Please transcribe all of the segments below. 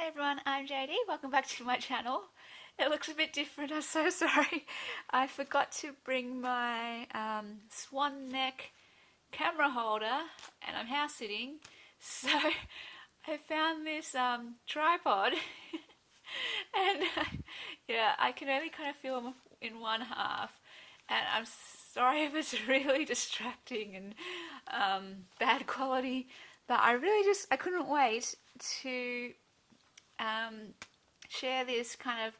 Hey everyone, I'm JD. Welcome back to my channel. It looks a bit different, I'm so sorry. I forgot to bring my swan neck camera holder and I'm house sitting. So I found this tripod and yeah, I can only kind of film in one half. And I'm sorry if it's really distracting and bad quality, but I couldn't wait to share this kind of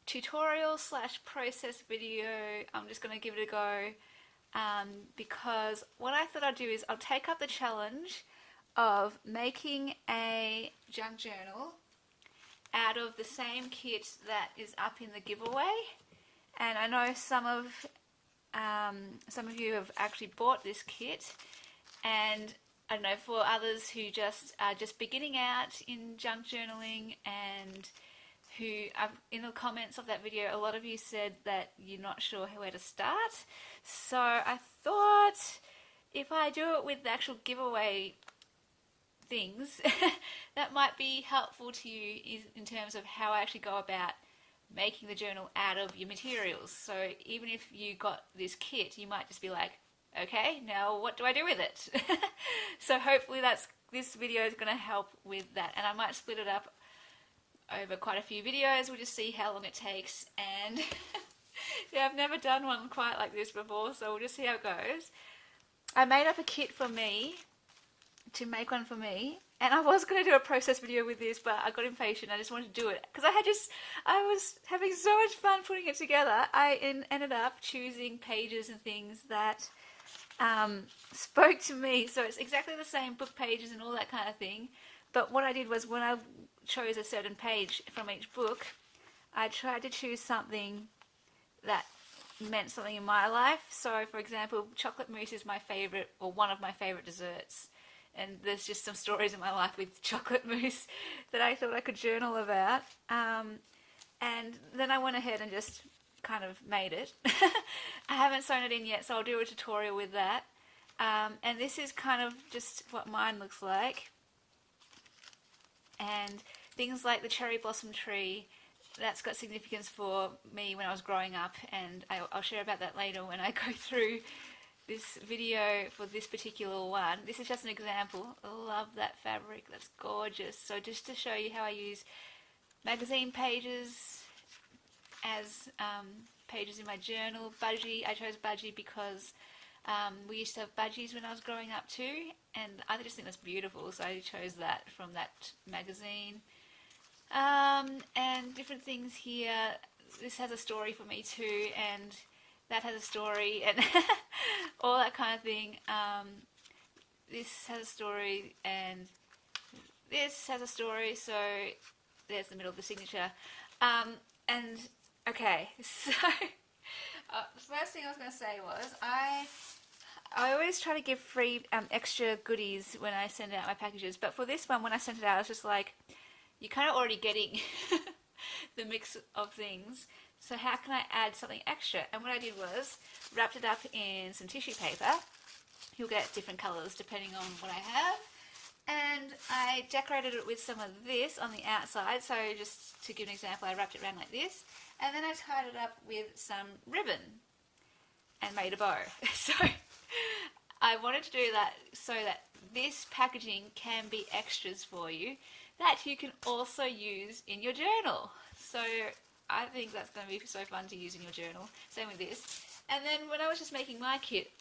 tutorial slash process video. I'm just going to give it a go because what I thought I'd do is I'll take up the challenge of making a junk journal out of the same kit that is up in the giveaway. And I know some of you have actually bought this kit, and I don't know, for others who just are just beginning out in junk journaling and who in the comments of that video, a lot of you said that you're not sure where to start. So I thought if I do it with the actual giveaway things, that might be helpful to you in terms of how I actually go about making the journal out of your materials. So even if you got this kit, you might just be like, okay, now what do I do with it? So hopefully this video is going to help with that, and I might split it up over quite a few videos. We'll just see how long it takes, and yeah, I've never done one quite like this before, so we'll just see how it goes. I made up a kit for me, to make one for me, and I was going to do a process video with this, but I got impatient. I just wanted to do it because I was having so much fun putting it together. I ended up choosing pages and things that spoke to me. So it's exactly the same book pages and all that kind of thing. But what I did was when I chose a certain page from each book, I tried to choose something that meant something in my life. So for example, chocolate mousse is my favorite, or one of my favorite desserts. And there's just some stories in my life with chocolate mousse that I thought I could journal about. And then I went ahead and just kind of made it. I haven't sewn it in yet, so I'll do a tutorial with that. And this is kind of just what mine looks like. And things like the cherry blossom tree, that's got significance for me when I was growing up, and I'll share about that later when I go through this video for this particular one. This is just an example. I love that fabric, that's gorgeous. So just to show you how I use magazine pages as pages in my journal. Budgie, I chose Budgie because we used to have budgies when I was growing up too, and I just think that's beautiful, so I chose that from that magazine. And different things here. This has a story for me too, and that has a story, and all that kind of thing. This has a story, and this has a story, so there's the middle of the signature. And okay, so the first thing I was going to say was I always try to give free extra goodies when I send out my packages, but for this one, when I sent it out, I was just like, you're kind of already getting the mix of things, so how can I add something extra? And what I did was wrapped it up in some tissue paper. You'll get different colours depending on what I have. And I decorated it with some of this on the outside. So just to give an example, I wrapped it around like this. And then I tied it up with some ribbon and made a bow. So I wanted to do that so that this packaging can be extras for you that you can also use in your journal. So I think that's going to be so fun to use in your journal. Same with this. And then when I was just making my kit,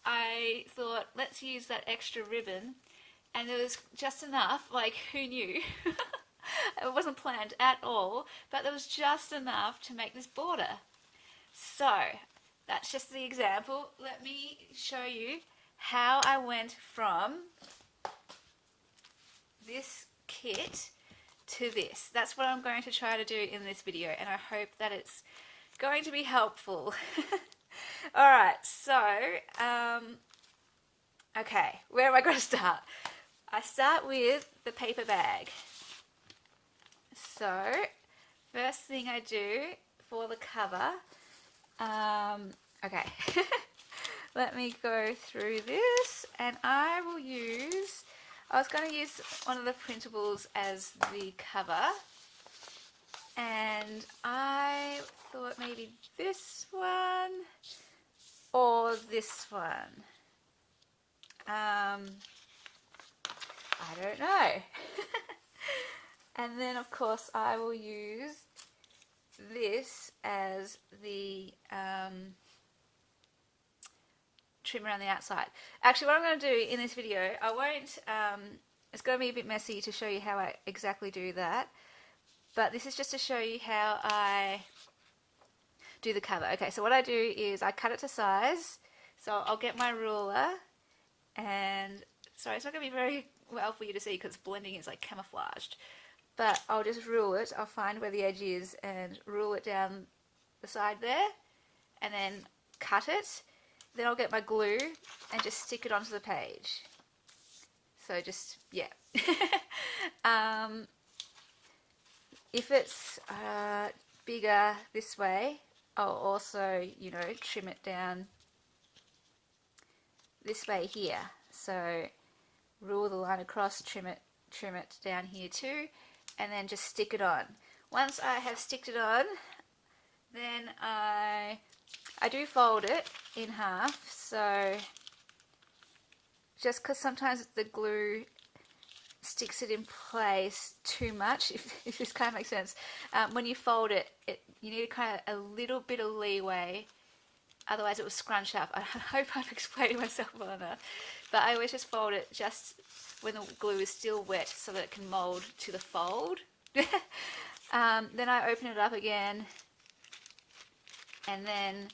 I thought, let's use that extra ribbon. And there was just enough, like, who knew? It wasn't planned at all, but there was just enough to make this border. So that's just the example. Let me show you how I went from this kit to this. That's what I'm going to try to do in this video, and I hope that it's going to be helpful. Alright, so okay, where am I going to start? I start with the paper bag. So first thing I do for the cover, okay, let me go through this, and I will use I was going to use one of the printables as the cover, and I thought maybe this one or this one. I don't know. And then of course I will use this as the trim around the outside. Actually, what I'm going to do in this video, I won't, it's going to be a bit messy to show you how I exactly do that, but this is just to show you how I do the cover. Okay, so what I do is I cut it to size, so I'll get my ruler, and sorry, it's not going to be very well for you to see because blending is like camouflaged, but I'll just rule it. I'll find where the edge is and rule it down the side there, and then cut it. Then I'll get my glue and just stick it onto the page. So just, yeah. If it's bigger this way, I'll also, you know, trim it down this way here. So rule the line across, trim it down here too, and then just stick it on. Once I have sticked it on, then I do fold it in half, so just because sometimes the glue sticks it in place too much, if this kind of makes sense. When you fold it, you need kind of a little bit of leeway, otherwise it will scrunch up. I hope I'm explaining myself well enough, but I always just fold it just when the glue is still wet so that it can mold to the fold. Then I open it up again, and then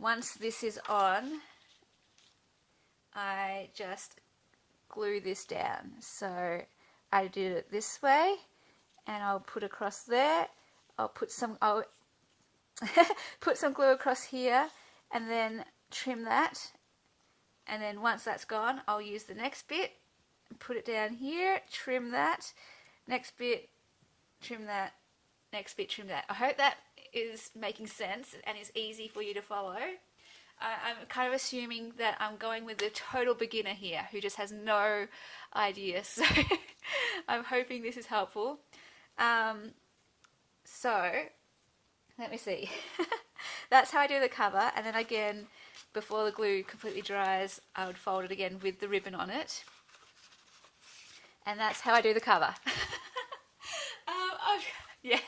once this is on, I just glue this down. So I did it this way, and I'll put across there. I'll put some put some glue across here, and then trim that. And then once that's gone, I'll use the next bit and put it down here, trim that, next bit, trim that, next bit, trim that. I hope that is making sense and is easy for you to follow. I'm kind of assuming that I'm going with a total beginner here who just has no idea, so I'm hoping this is helpful. So let me see. That's how I do the cover, and then again, before the glue completely dries, I would fold it again with the ribbon on it, and that's how I do the cover. Yeah,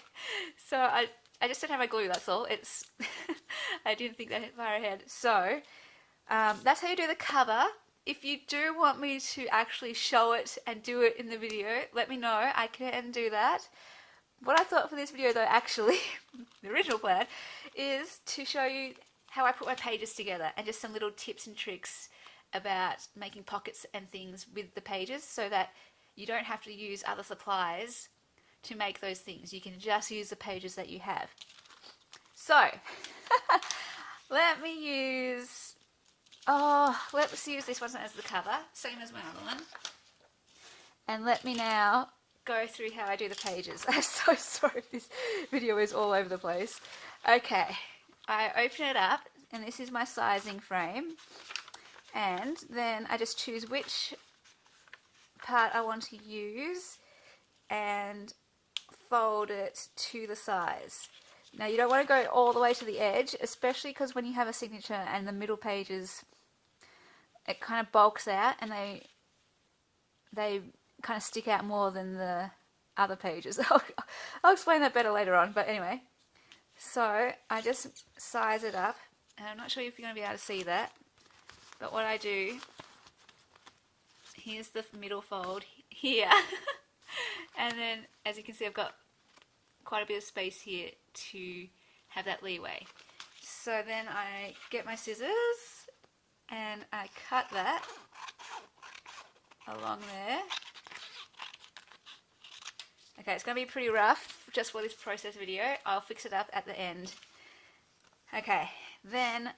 so I just don't have my glue, that's all. It's I didn't think that far ahead. So that's how you do the cover. If you do want me to actually show it and do it in the video, let me know. I can do that. What I thought for this video though, actually, the original plan, is to show you how I put my pages together and just some little tips and tricks about making pockets and things with the pages so that you don't have to use other supplies to make those things. You can just use the pages that you have. So let's use this one as the cover, same as my other one. And let me now go through how I do the pages. I'm so sorry if this video is all over the place. Okay, I open it up, and this is my sizing frame, and then I just choose which part I want to use and fold it to the size. Now you don't want to go all the way to the edge, especially because when you have a signature and the middle pages, it kind of bulks out and they kind of stick out more than the other pages. I'll explain that better later on, but anyway. So I just size it up, and I'm not sure if you're going to be able to see that, but what I do, here's the middle fold here, and then as you can see I've got quite a bit of space here to have that leeway. So then I get my scissors and I cut that along there. Okay, it's going to be pretty rough just for this process video. I'll fix it up at the end. Okay, then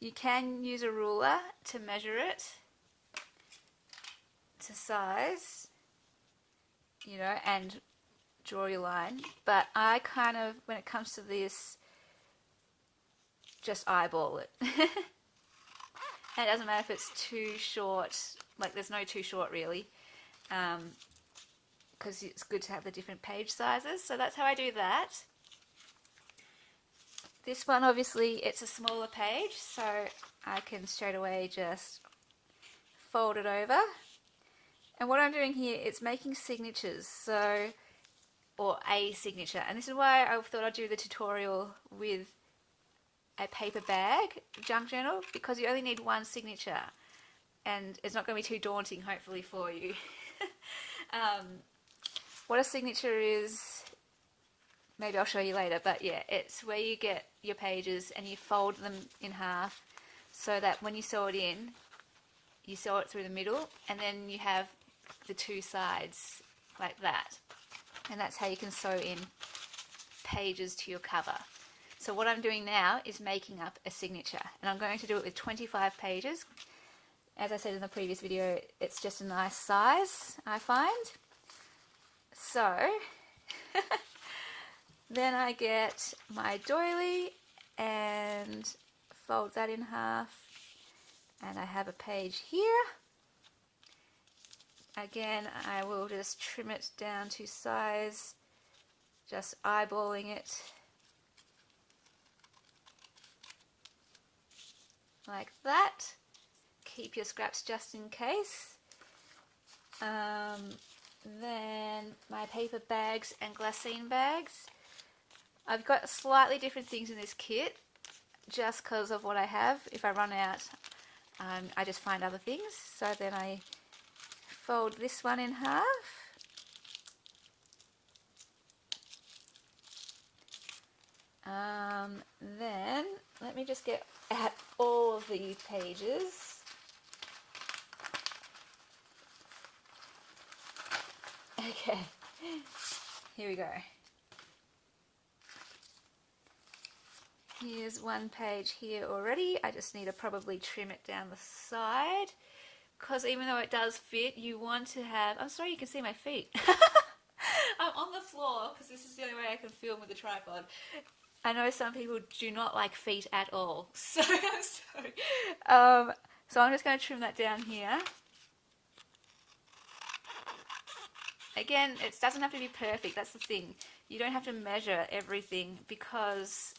you can use a ruler to measure it to size, you know, and draw your line. But I kind of, when it comes to this, just eyeball it. And it doesn't matter if it's too short like there's no too short really, because it's good to have the different page sizes. So that's how I do that. This one, obviously, it's a smaller page, so I can straight away just fold it over. And what I'm doing here is making signatures, so, or a signature. And this is why I thought I'd do the tutorial with a paper bag junk journal, because you only need one signature and it's not going to be too daunting, hopefully, for you. What a signature is, maybe I'll show you later, but yeah, it's where you get your pages and you fold them in half so that when you sew it in, you sew it through the middle and then you have the two sides like that. And that's how you can sew in pages to your cover. So what I'm doing now is making up a signature, and I'm going to do it with 25 pages. As I said in the previous video, it's just a nice size, I find. So then I get my doily and fold that in half, and I have a page here. Again, I will just trim it down to size, just eyeballing it like that. Keep your scraps just in case. Then my paper bags and glassine bags. I've got slightly different things in this kit just because of what I have. If I run out, I just find other things. So then I fold this one in half. Then let me just get out all of these pages. Okay, here we go. Here's one page here already. I just need to probably trim it down the side, because even though it does fit, you want to have... I'm sorry you can see my feet. I'm on the floor because this is the only way I can film with the tripod. I know some people do not like feet at all, so I'm sorry. So I'm just going to trim that down here. Again, it doesn't have to be perfect, that's the thing. You don't have to measure everything, because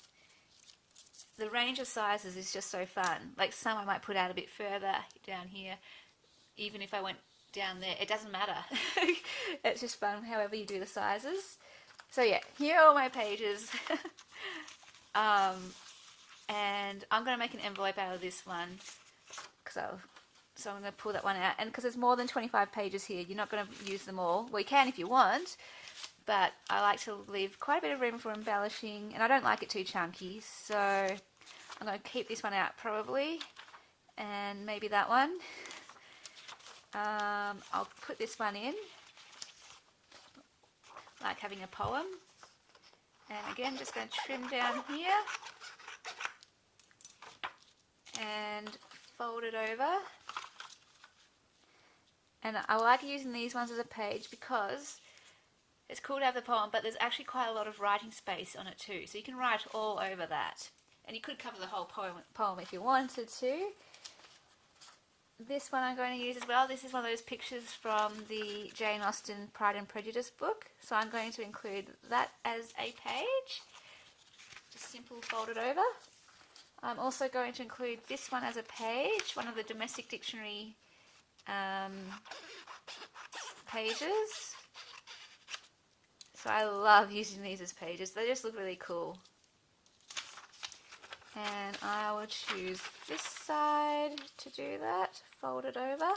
the range of sizes is just so fun. Like some I might put out a bit further down here, even if I went down there, it doesn't matter. It's just fun however you do the sizes. So yeah, here are all my pages. And I'm going to make an envelope out of this one, so I'm going to pull that one out. And because there's more than 25 pages here, you're not going to use them all. Well, you can if you want, but I like to leave quite a bit of room for embellishing, and I don't like it too chunky, so I'm going to keep this one out probably, and maybe that one. I'll put this one in, like having a poem. And again, just going to trim down here and fold it over. And I like using these ones as a page because it's cool to have the poem, but there's actually quite a lot of writing space on it too. So you can write all over that. And you could cover the whole poem if you wanted to. This one I'm going to use as well. This is one of those pictures from the Jane Austen Pride and Prejudice book. So I'm going to include that as a page. Just simple fold it over. I'm also going to include this one as a page, one of the Domestic Dictionary pages. So I love using these as pages. They just look really cool. And I will choose this side to do that, fold it over.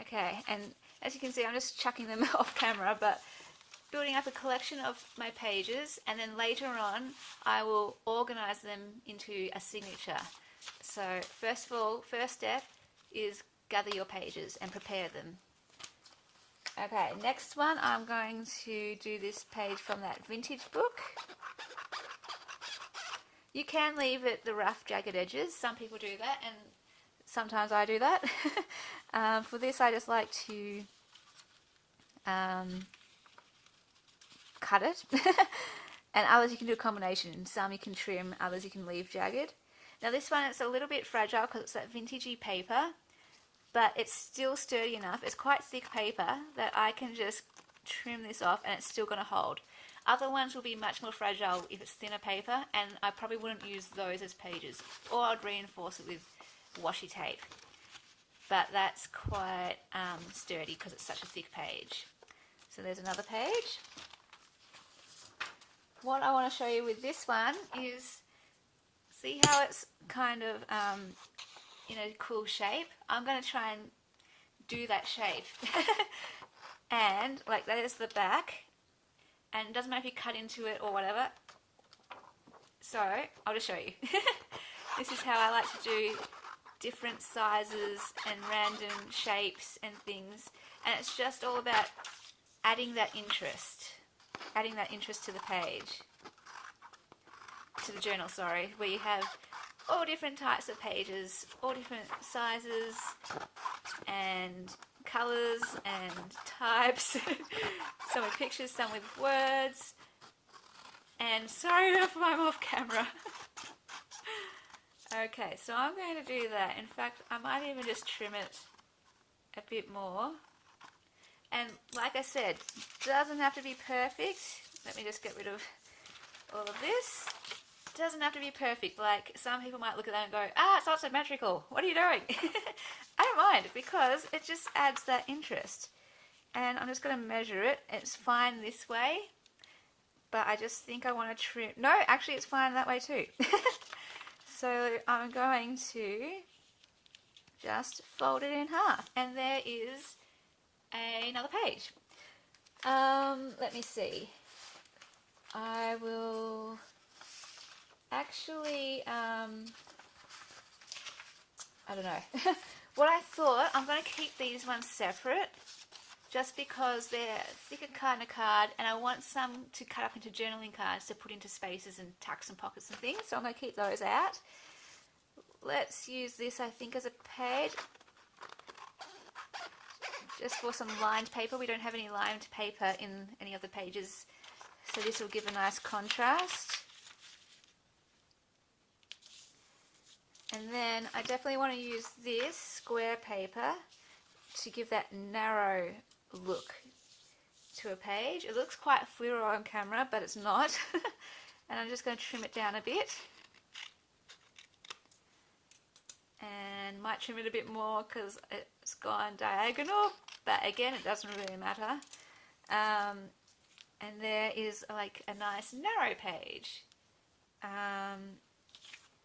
Okay, and as you can see, I'm just chucking them off camera, but building up a collection of my pages, and then later on I will organize them into a signature. So first of all, first step is gather your pages and prepare them. Okay, next one, I'm going to do this page from that vintage book. You can leave it the rough, jagged edges. Some people do that, and sometimes I do that. For this, I just like to cut it. And others you can do a combination. Some you can trim, others you can leave jagged. Now this one, it's a little bit fragile because it's that vintagey paper, but it's still sturdy enough. It's quite thick paper that I can just trim this off and it's still going to hold. Other ones will be much more fragile if it's thinner paper, and I probably wouldn't use those as pages, or I'd reinforce it with washi tape. But that's quite sturdy because it's such a thick page. So there's another page. What I want to show you with this one is, see how it's kind of in a cool shape? I'm going to try and do that shape. And like that is the back, and it doesn't matter if you cut into it or whatever. So I'll just show you. This is how I like to do different sizes and random shapes and things, and it's just all about adding that interest to the page, to the journal, sorry, where you have all different types of pages, all different sizes and colours and types. Some with pictures, some with words. And sorry if I'm off camera. Okay, so I'm going to do that. In fact, I might even just trim it a bit more. And like I said, doesn't have to be perfect. Let me just get rid of all of this. Doesn't have to be perfect. Like, some people might look at that and go, ah, it's not symmetrical. What are you doing? I don't mind, because it just adds that interest. And I'm just going to measure it. It's fine this way, but I just think I want to trim. No, actually it's fine that way too. So I'm going to just fold it in half, and there is another page. Let me see. I will actually, I don't know. What I thought, I'm going to keep these ones separate just because they're thicker kind of card, and I want some to cut up into journaling cards to put into spaces and tucks and pockets and things, so I'm going to keep those out. Let's use this, I think, as a page. Just for some lined paper. We don't have any lined paper in any of the pages, so this will give a nice contrast. And then I definitely want to use this square paper to give that narrow look to a page. It looks quite fluoro on camera, but it's not. And I'm just going to trim it down a bit. And might trim it a bit more because it's gone diagonal, but again, it doesn't really matter. And there is like a nice narrow page.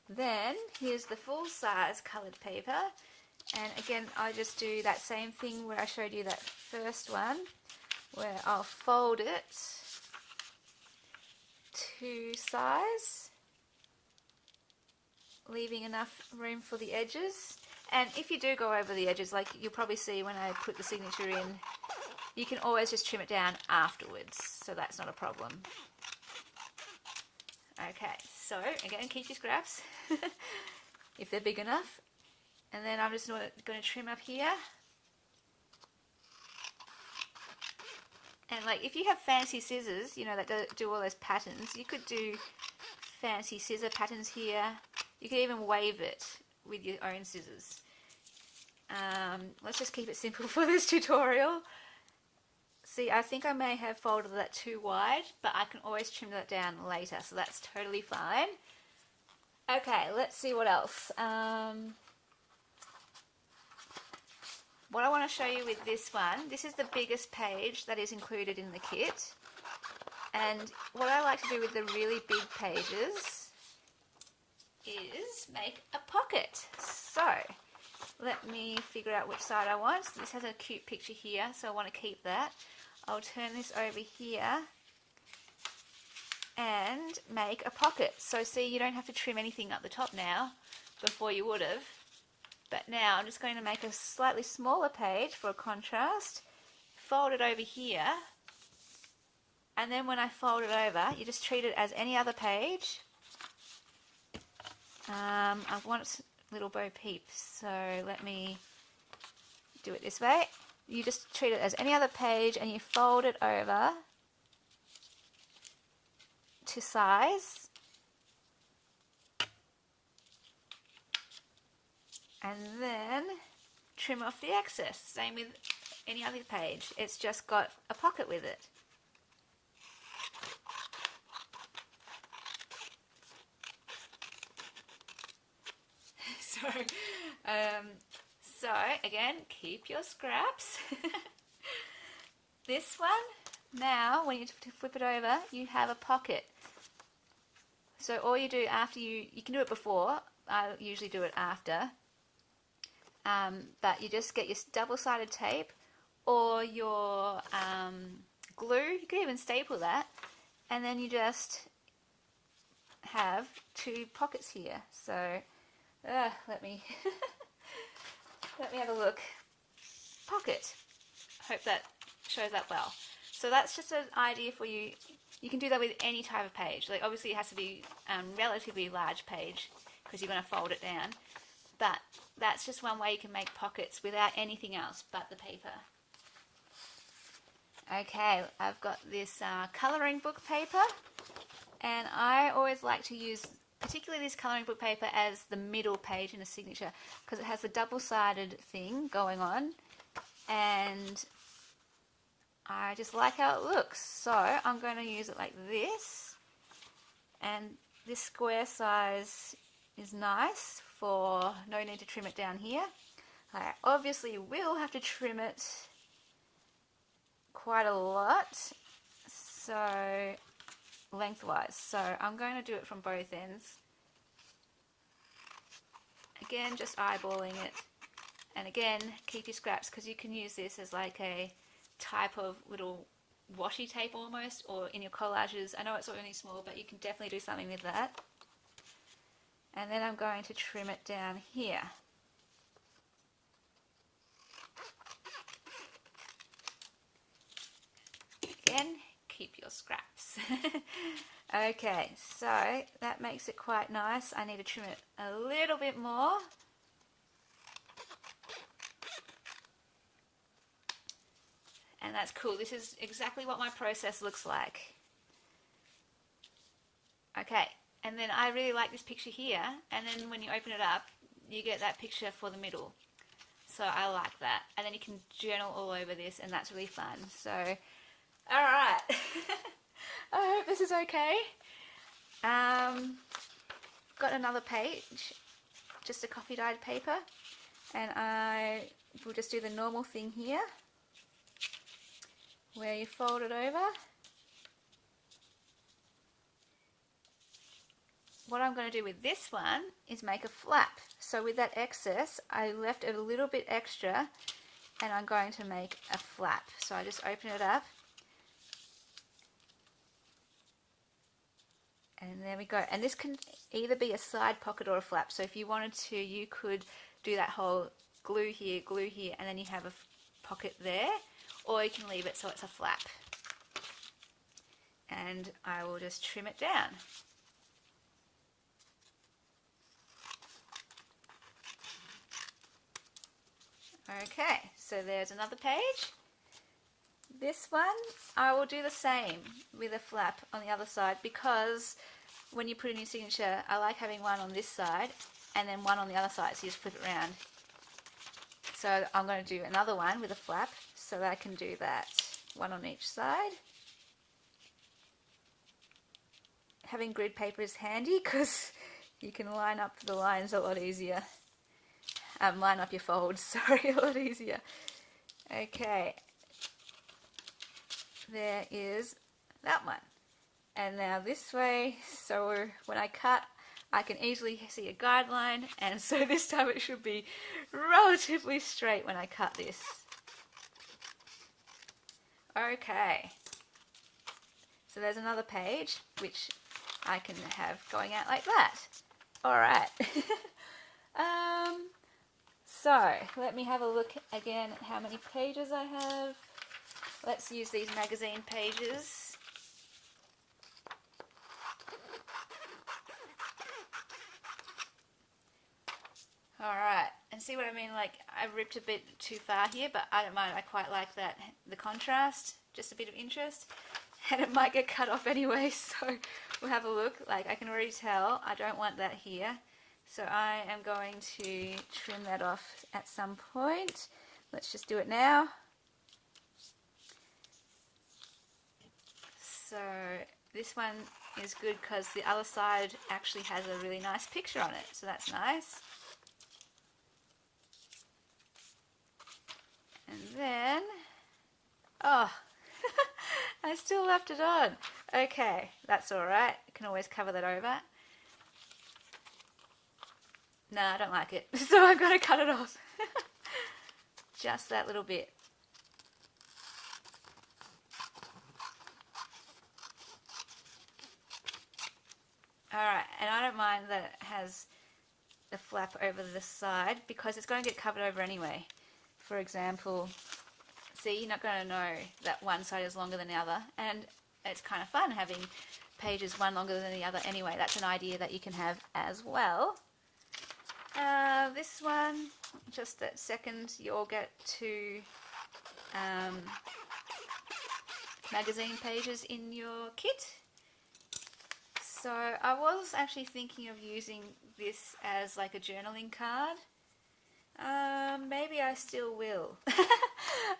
Then here's the full size coloured paper, and again I just do that same thing where I showed you that first one, where I'll fold it to size, leaving enough room for the edges. And if you do go over the edges, like you'll probably see when I put the signature in, you can always just trim it down afterwards, so that's not a problem. Okay, so again, keep your scraps if they're big enough. And then I'm just going to trim up here. And like if you have fancy scissors, you know, that do all those patterns, you could do fancy scissor patterns here. You could even wave it with your own scissors. Let's just keep it simple for this tutorial. See, I think I may have folded that too wide, but I can always trim that down later, so that's totally fine. Okay, let's see what else. What I want to show you with this one, this is the biggest page that is included in the kit. And what I like to do with the really big pages is make a pocket. So, let me figure out which side I want. So this has a cute picture here, so I want to keep that. I'll turn this over here and make a pocket. So see, you don't have to trim anything up the top now, before you would have. But now I'm just going to make a slightly smaller page for a contrast, fold it over here, and then when I fold it over, you just treat it as any other page. I want little Bo Peeps, so let me do it this way. You just treat it as any other page and you fold it over to size. And then trim off the excess. Same with any other page. It's just got a pocket with it. So again, keep your scraps. This one, now when you flip it over, you have a pocket. So all you do after you can do it before, I usually do it after, but you just get your double-sided tape or your glue, you could even staple that, and then you just have two pockets here. So let me let me have a look. Pocket. Hope that shows up well. So that's just an idea for you. You can do that with any type of page. Like obviously it has to be relatively large page because you're going to fold it down. But that's just one way you can make pockets without anything else but the paper. Okay, I've got this colouring book paper, and I always like to use particularly this colouring book paper as the middle page in a signature because it has the double-sided thing going on, and I just like how it looks. So I'm going to use it like this, and this square size is nice for no need to trim it down here. I obviously will have to trim it quite a lot, so lengthwise. So I'm going to do it from both ends. Again, just eyeballing it. And again, keep your scraps because you can use this as like a type of little washi tape almost, or in your collages. I know it's only small, but you can definitely do something with that. And then I'm going to trim it down here. Again, keep your scraps. Okay, so that makes it quite nice. I need to trim it a little bit more. And that's cool. This is exactly what my process looks like. Okay, and then I really like this picture here, and then when you open it up, you get that picture for the middle. So I like that. And then you can journal all over this, and that's really fun. So, alright. I hope this is okay. Got another page, just a coffee dyed paper, and I will just do the normal thing here, where you fold it over. What I'm going to do with this one is make a flap. So with that excess, I left a little bit extra, and I'm going to make a flap. So I just open it up, and there we go. And this can either be a side pocket or a flap. So if you wanted to, you could do that whole glue here, and then you have a pocket there, or you can leave it so it's a flap. And I will just trim it down. Okay, so there's another page. This one, I will do the same with a flap on the other side, because when you put in your signature, I like having one on this side and then one on the other side, so you just flip it around. So I'm going to do another one with a flap so that I can do that, one on each side. Having grid paper is handy because you can line up the lines a lot easier. Line up your folds, sorry, a lot easier. Okay, there is that one. And now this way, so when I cut, I can easily see a guideline, and so this time it should be relatively straight when I cut this. Okay, so there's another page which I can have going out like that. Alright. So let me have a look again at how many pages I have. Let's use these magazine pages. Alright, and see what I mean, like I ripped a bit too far here, but I don't mind, I quite like that, the contrast, just a bit of interest, and it might get cut off anyway, so we'll have a look. Like I can already tell I don't want that here, So I am going to trim that off at some point. Let's just do it now. So this one is good because the other side actually has a really nice picture on it, so that's nice. And then, oh, I still left it on. Okay, that's all right. I can always cover that over. No, I don't like it, so I've got to cut it off. Just that little bit. Alright, and I don't mind that it has the flap over the side because it's going to get covered over anyway. For example, see, you're not going to know that one side is longer than the other, and it's kind of fun having pages one longer than the other anyway. That's an idea that you can have as well. This one, just that second, you'll get two magazine pages in your kit. So I was actually thinking of using this as like a journaling card. Maybe I still will.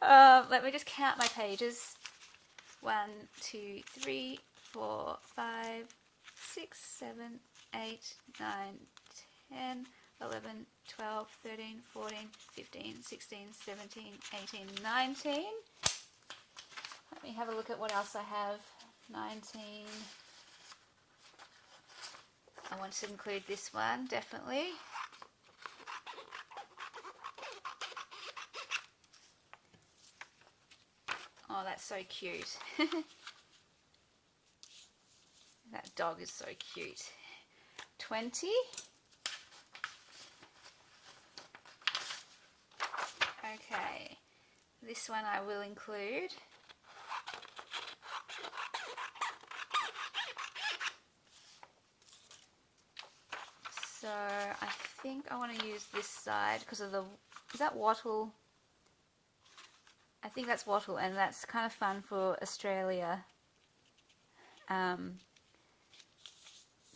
Let me just count my pages. 1, 2, 3, 4, 5, 6, 7, 8, 9, 10, 11, 12, 13, 14, 15, 16, 17, 18, 19. Let me have a look at what else I have. 19. I want to include this one, definitely. Oh, that's so cute. That dog is so cute. 20. Okay, this one I will include. So I think I want to use this side because of the, is that wattle? I think that's wattle, and that's kind of fun for Australia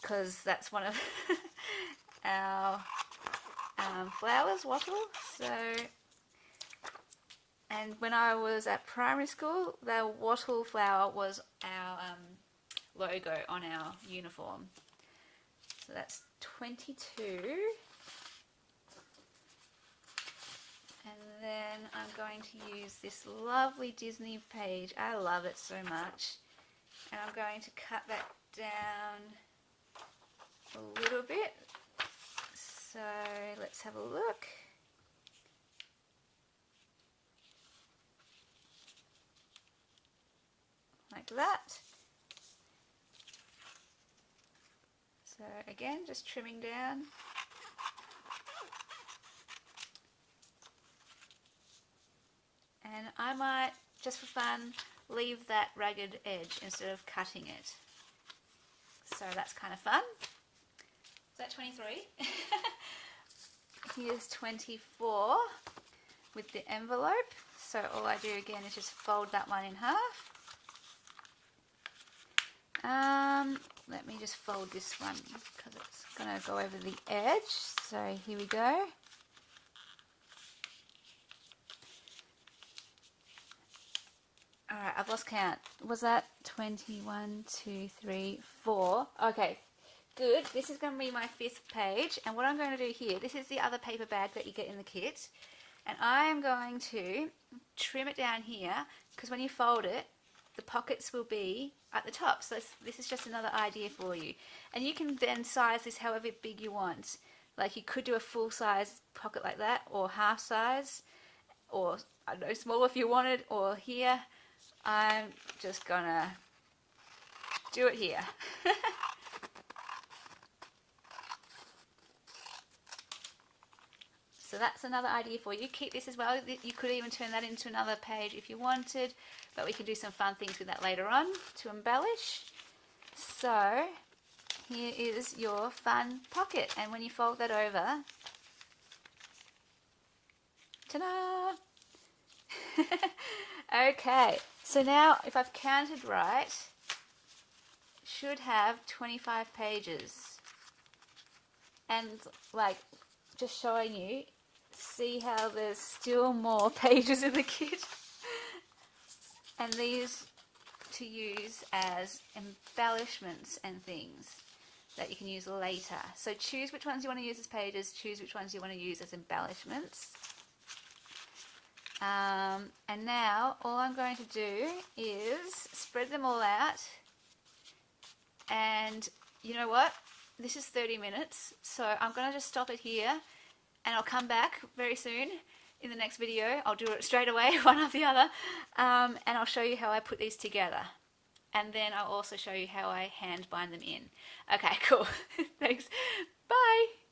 because that's one of our flowers, wattle. So, and when I was at primary school, the wattle flower was our logo on our uniform. So that's 22. And then I'm going to use this lovely Disney page. I love it so much. And I'm going to cut that down a little bit. So let's have a look. Like that. So again, just trimming down. And I might, just for fun, leave that ragged edge instead of cutting it. So that's kind of fun. Is that 23? Here's 24 with the envelope. So all I do again is just fold that one in half. Let me just fold this one because it's going to go over the edge. So here we go. Alright, I've lost count. Was that 21, 2, 3, 4? Okay, good. This is going to be my 5th page. And what I'm going to do here, this is the other paper bag that you get in the kit. And I am going to trim it down here because when you fold it, the pockets will be at the top. So this is just another idea for you. And you can then size this however big you want. Like you could do a full size pocket like that, or half size, or I don't know, smaller if you wanted, or here. I'm just gonna do it here. So that's another idea for you. Keep this as well. You could even turn that into another page if you wanted, but we can do some fun things with that later on to embellish. So here is your fun pocket, and when you fold that over, ta-da! Okay, so now if I've counted right, should have 25 pages. and like just showing you, see how there's still more pages in the kit. And these to use as embellishments and things that you can use later. So choose which ones you want to use as pages, choose which ones you want to use as embellishments. And now all I'm going to do is spread them all out, and you know what? This is 30 minutes, so I'm going to just stop it here, and I'll come back very soon in the next video. I'll do it straight away, one after the other, and I'll show you how I put these together. And then I'll also show you how I hand bind them in. Okay, cool. Thanks. Bye.